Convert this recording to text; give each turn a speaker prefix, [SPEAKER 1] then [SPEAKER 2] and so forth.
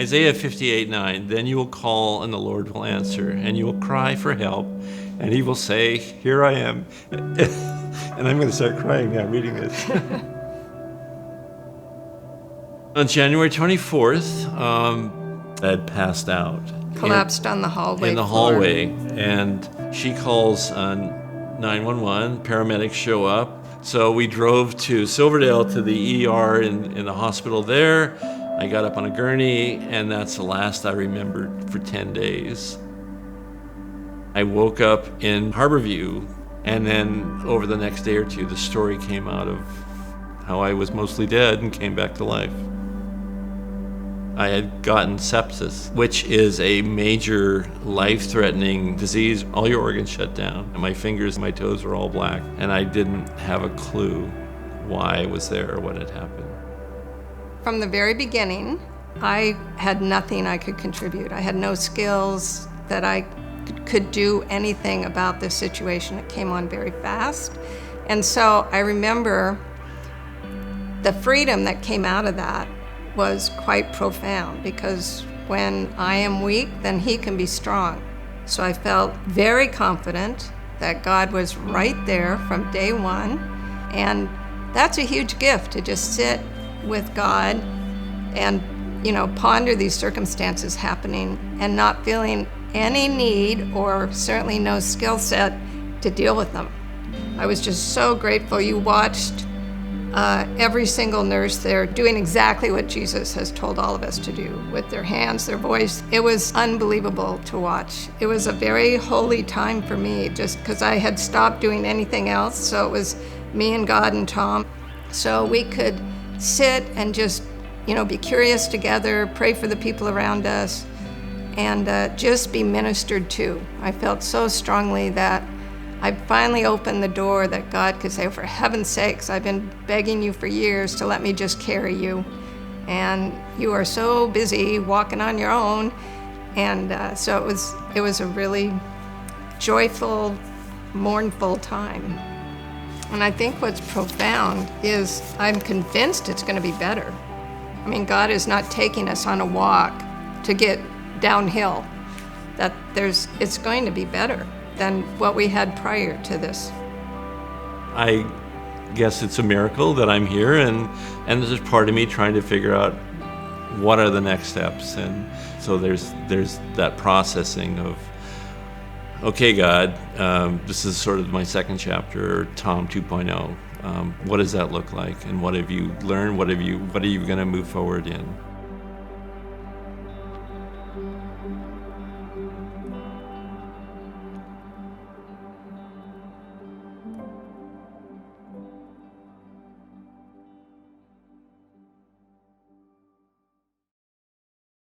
[SPEAKER 1] Isaiah 58:9, then you will call and the Lord will answer, and you will cry for help, and he will say, here I am. And I'm going to start crying now reading this. On January 24th, I had passed out.
[SPEAKER 2] Collapsed on the hallway
[SPEAKER 1] in the
[SPEAKER 2] floor.
[SPEAKER 1] hallway, and she calls 911. Paramedics show up. So we drove to Silverdale to the ER in the hospital there. I got up on a gurney, and that's the last I remembered for 10 days. I woke up in Harborview, and then over the next day or two, the story came out of how I was mostly dead and came back to life. I had gotten sepsis, which is a major life-threatening disease. All your organs shut down. My fingers and my toes were all black, and I didn't have a clue why I was there or what had happened.
[SPEAKER 2] From the very beginning, I had nothing I could contribute. I had no skills that I could do anything about this situation. It came on very fast. And so I remember the freedom that came out of that was quite profound, because when I am weak, then he can be strong. So I felt very confident that God was right there from day one. And that's a huge gift, to just sit with God and, ponder these circumstances happening and not feeling any need or certainly no skill set to deal with them. I was just so grateful. You watched every single nurse there doing exactly what Jesus has told all of us to do, with their hands, their voice. It was unbelievable to watch. It was a very holy time for me, just because I had stopped doing anything else. So it was me and God and Tom. So we could sit and just, be curious together, pray for the people around us, and just be ministered to. I felt so strongly that I finally opened the door that God could say, for heaven's sakes, I've been begging you for years to let me just carry you. And you are so busy walking on your own. And so it was a really joyful, mournful time. And I think what's profound is I'm convinced it's going to be better. I mean, God is not taking us on a walk to get downhill. That it's going to be better than what we had prior to this.
[SPEAKER 1] I guess it's a miracle that I'm here, and there's part of me trying to figure out what are the next steps. And so there's that processing of, okay, God, this is sort of my second chapter, Tom 2.0. What does that look like, and what have you learned? What are you going to move forward in?